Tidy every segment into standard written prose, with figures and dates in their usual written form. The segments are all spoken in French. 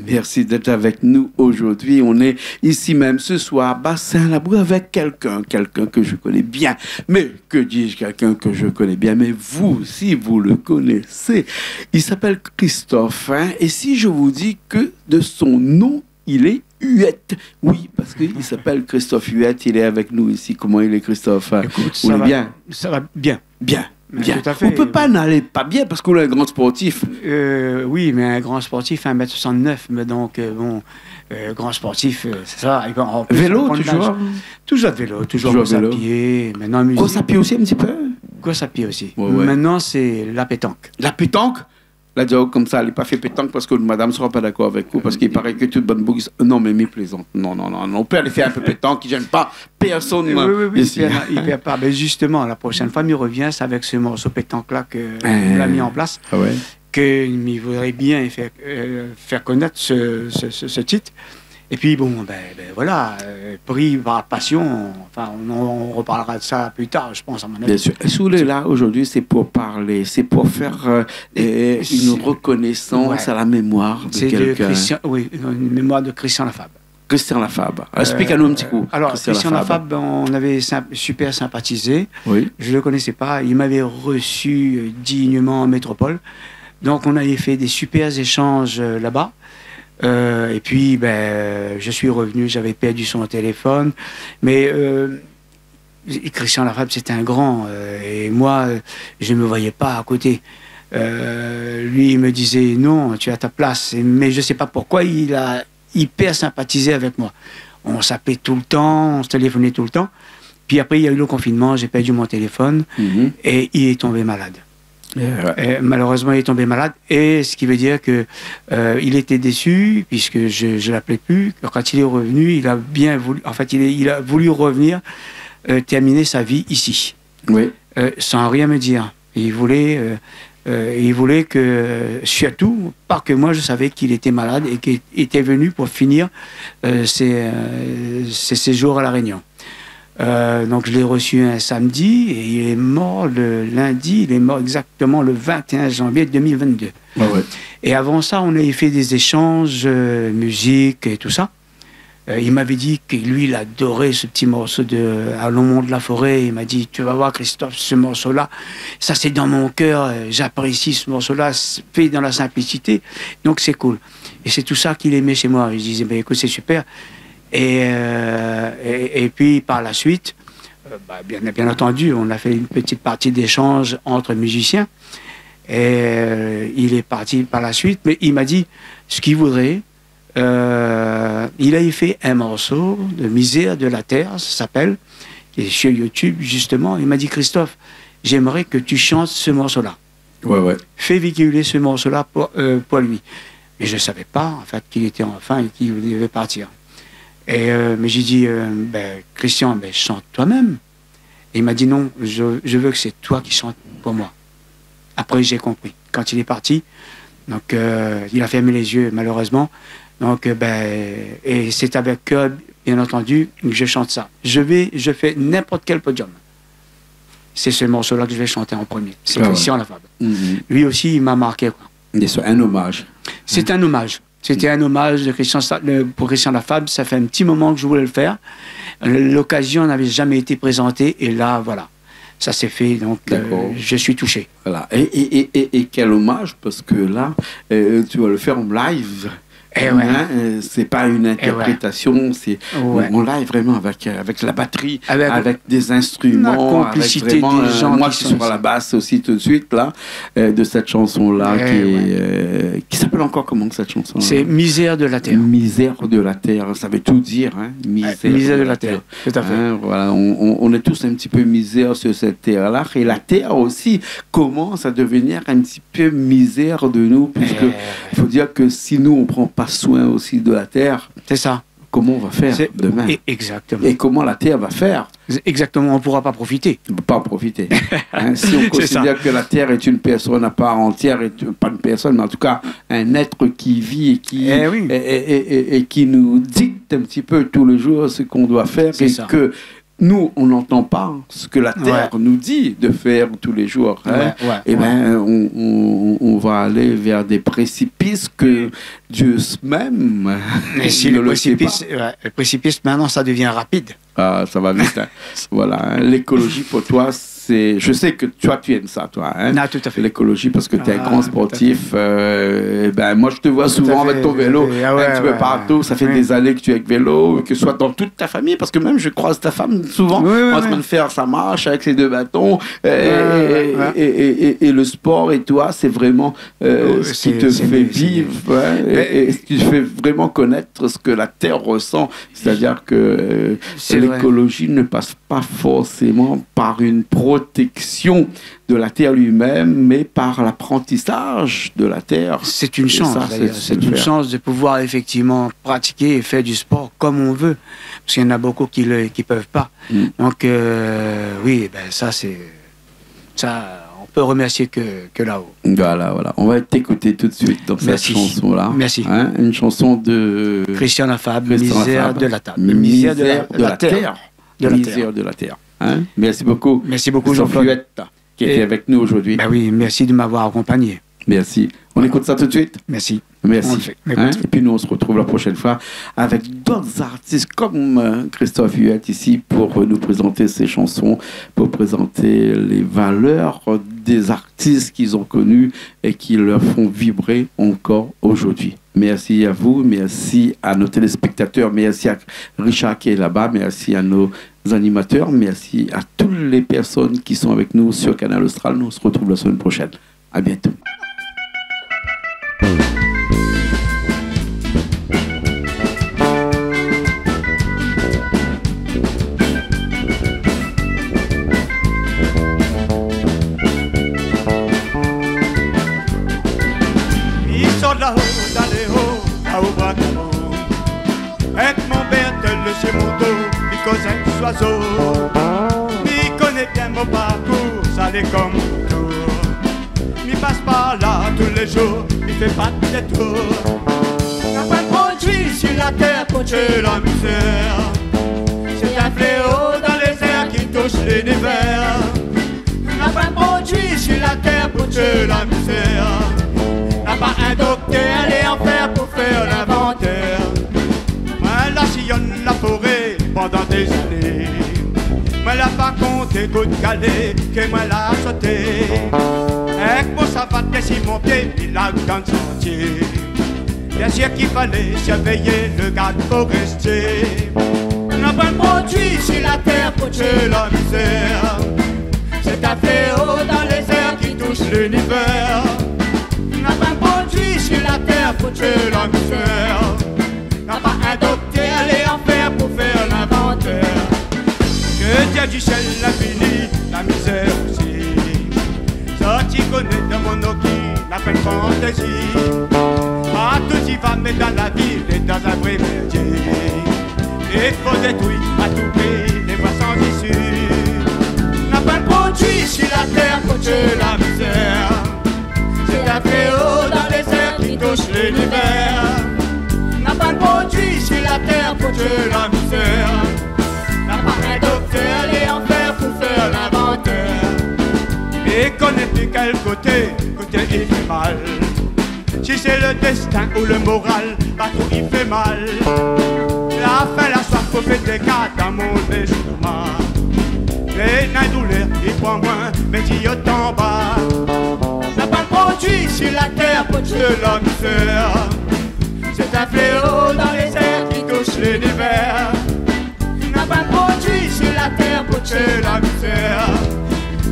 Merci d'être avec nous aujourd'hui. On est ici même ce soir à Bas-Saint-Labrou avec quelqu'un que je connais bien. Mais que dis-je, quelqu'un que je connais bien, mais vous, si vous le connaissez, il s'appelle Christophe. Hein? Et si je vous dis que de son nom, il est Huette. Oui, parce qu'il s'appelle Christophe Huette. Il est avec nous ici. Comment il est, Christophe? Écoute, ça va bien. Ça va bien. Bien. Bien. Tout à fait. On ne peut pas n'aller pas bien parce qu'on est un grand sportif. Oui, mais un grand sportif, 1m69. Mais donc, grand sportif, c'est ça. Et en plus, vélo, toujours? Toujours vélo, toujours course à pied. Maintenant, musique. Course à pied aussi un petit peu? Course à pied aussi. Ouais, ouais. Maintenant, c'est la pétanque. La pétanque? La dialogue comme ça, elle n'est pas fait pétanque parce que madame ne sera pas d'accord avec vous, parce qu'il paraît que toute bonne bougie. Non, mais plaisante. Non. On peut aller faire un peu pétanque qui ne gêne pas personne. Oui, ici. Il perd pas. Mais justement, la prochaine fois, il revient, c'est avec ce morceau pétanque-là qu'on l'a mis en place. Ah ouais. Qu'il voudrait bien faire connaître ce titre. Et puis, bon, voilà, pris par passion, enfin, on reparlera de ça plus tard, je pense, à mon avis. Bien sûr. Si vous êtes là aujourd'hui, c'est pour parler, c'est pour faire une reconnaissance à la mémoire de quelqu'un. Oui, une mémoire de Christian Lafave. Christian Lafave. Explique-nous un petit coup. Alors, Christian Lafave, on avait super sympathisé. Oui. Je ne le connaissais pas. Il m'avait reçu dignement en métropole. Donc, on avait fait des super échanges là-bas. Et puis, je suis revenu, j'avais perdu son téléphone. Mais Christian Lafave, c'était un grand. Et moi, je ne me voyais pas à côté. Lui, il me disait, non, tu as ta place. Mais je ne sais pas pourquoi, il a hyper sympathisé avec moi. On s'appelait tout le temps, on se téléphonait tout le temps. Puis après, il y a eu le confinement, j'ai perdu mon téléphone. Et il est tombé malade. Malheureusement, il est tombé malade, et ce qui veut dire que il était déçu puisque je l'appelais plus. Quand il est revenu, il a bien voulu. En fait, il a voulu revenir terminer sa vie ici, oui. Sans rien me dire. Il voulait que surtout, pas que moi je savais qu'il était malade et qu'il était venu pour finir ses séjours à La Réunion. Donc je l'ai reçu un samedi et il est mort le lundi, il est mort exactement le 21 janvier 2022. Ah ouais. Et avant ça, on avait fait des échanges, musique et tout ça. Il m'avait dit que lui, il adorait ce petit morceau de À l'ombre de la forêt. Il m'a dit, tu vas voir Christophe, ce morceau-là, ça c'est dans mon cœur, j'apprécie ce morceau-là, fait dans la simplicité, donc c'est cool. Et c'est tout ça qu'il aimait chez moi. Je disais, écoute, c'est super. Et puis par la suite, bien entendu, on a fait une petite partie d'échange entre musiciens. Et il est parti par la suite, mais il m'a dit ce qu'il voudrait. Il a fait un morceau de Misère de la Terre, ça s'appelle, qui est sur YouTube justement. Il m'a dit, Christophe, j'aimerais que tu chantes ce morceau-là. Ouais. Fais véhiculer ce morceau-là pour lui. Mais je ne savais pas en fait qu'il était enfin et qu'il devait partir. Mais j'ai dit, Christian, chante toi-même. Et il m'a dit, non, je veux que c'est toi qui chantes pour moi. Après, j'ai compris. Quand il est parti, donc il a fermé les yeux, malheureusement. Donc, et c'est avec cœur, bien entendu, que je chante ça. Je fais n'importe quel podium. C'est ce morceau-là que je vais chanter en premier. C'est Christian Lafave. Lui aussi, il m'a marqué, quoi. C'est un hommage. C'est un hommage. C'était un hommage pour Christian Lafave. Ça fait un petit moment que je voulais le faire. L'occasion n'avait jamais été présentée. Et là, voilà, ça s'est fait. Donc, je suis touché. Voilà. Et quel hommage, parce que là, tu vas le faire en live. C'est pas une interprétation, c'est on live vraiment avec la batterie, avec des instruments, la complicité avec des gens moi qui suis à la basse aussi tout de suite là de cette chanson là qui s'appelle encore comment cette chanson? C'est Misère de la Terre. Misère de la Terre, ça veut tout dire, hein? Misère de la Terre. Tout à fait. Voilà, on est tous un petit peu misère sur cette terre là, et la terre aussi commence à devenir un petit peu misère de nous, puisque il faut dire que si nous on prend pas soin aussi de la terre. C'est ça. Comment on va faire demain? Exactement. Et comment la terre va faire? Exactement, on ne pourra pas profiter. On ne peut pas en profiter. Si on considère que la terre est une personne à part entière, pas une personne, mais en tout cas un être qui vit et qui nous dicte un petit peu tous les jours ce qu'on doit faire, et que nous, on n'entend pas ce que la terre nous dit de faire tous les jours. Hein. Et ben, on va aller vers des précipices que Dieu même. Mais si le précipice, maintenant, ça devient rapide. Ah, ça va vite. Hein. Voilà. L'écologie pour toi, je sais que toi, tu aimes ça, toi. Hein? Non, tout à fait. L'écologie, parce que tu es un grand sportif. Ben, moi, je te vois souvent avec ton vélo, un petit peu partout. Ça fait des années que tu es avec vélo, que ce soit dans toute ta famille, parce que même je croise ta femme souvent en train de faire sa marche avec ses 2 bâtons. Et le sport et toi, c'est vraiment ce qui te fait vivre et ce qui te fait vraiment connaître ce que la terre ressent. C'est-à-dire que l'écologie ne passe pas forcément par une protection de la terre lui-même, mais par l'apprentissage de la terre. C'est une chance, c'est une chance de pouvoir effectivement pratiquer et faire du sport comme on veut, parce qu'il y en a beaucoup qui peuvent pas. Donc oui, ben ça on peut remercier que là-haut. Voilà. On va t'écouter tout de suite dans cette chanson-là. Merci. Hein, une chanson de Christian Lafave, Misère de la table. Misère de la terre. Misère de la terre. Hein? Merci beaucoup. Merci beaucoup, Jean-Claude, qui était avec nous aujourd'hui. Ben oui, merci de m'avoir accompagné. Merci. On écoute ça tout de suite. Merci. Merci. Hein? Et puis nous, on se retrouve la prochaine fois avec d'autres artistes comme Christophe Huet ici pour nous présenter ses chansons, pour présenter les valeurs des artistes qu'ils ont connus et qui leur font vibrer encore aujourd'hui. Merci à vous, merci à nos téléspectateurs, merci à Richard qui est là-bas, merci à nos animateurs, merci à toutes les personnes qui sont avec nous sur Canal Austral. Nous, on se retrouve la semaine prochaine. À bientôt. Avec mon bertel sur mon dos, il cause un oiseau. Il connaît bien mon parcours, ça l'est comme tout. Il passe par là tous les jours, il fait pas de détour. N'a pas de produit sur la terre pour tuer la misère. C'est un fléau dans les airs qui touche l'univers. N'a pas de produit sur la terre pour tuer la misère. N'a pas un docteur allé en faire pour faire l'inventaire. Moi la sillonne la forêt pendant des années. Moi la pas compté goutte calée que moi la sauté. Avec mon savate et mon pied, il a dans le sentier. Bien sûr qu'il fallait surveiller le garde forestier. N'a pas de produit sur la terre pour tuer la misère. C'est un fléau dans les airs qui touche l'univers. N'a pas de produit sur la terre pour tuer la misère. N'a pas un docteur allé en faire pour faire l'inventaire. Que Dieu du ciel l'a fini, la misère aussi. Ça tu connais de mon qui la peine fantaisie. Ah tout y va mais dans la ville et dans un vrai métier. Il faut détruire à tout prix les voies sans issue. N'a pas de produit sur la terre pour tuer la misère. C'est un fléau dans les airs qui touche l'univers. N'a pas de produit sur la terre pour tuer la misère. N'a pas un docteur allé en faire pour faire l'inventaire. Et connais plus quel côté il fait mal. Si c'est le destin ou le moral, partout il fait mal. La faim, la soif, faut faire des cas dans mon estomac. Les nains douleurs, il prend moins, mais il y a en bas. N'a pas de produit sur la terre pour tuer la misère. C'est un fléau dans les airs qui touche l'univers. N'a pas de produit sur la terre pour tuer la misère.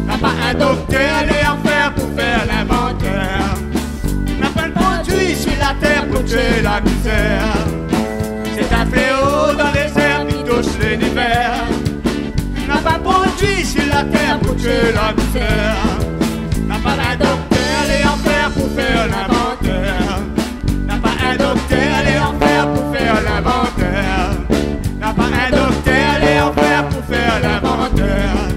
N'a pas un docteur allé en faire pour faire l'inventaire. N'a pas de produit sur la terre pour tuer la misère. C'est un fléau dans les airs qui touche l'univers. N'a pas de produit sur la terre pour tuer la misère. N'a pas un docteur allé en faire pour faire l'inventaire. N'a pas un docteur allé en faire pour faire l'inventaire. N'a pas un docteur allé en faire pour faire l'inventaire.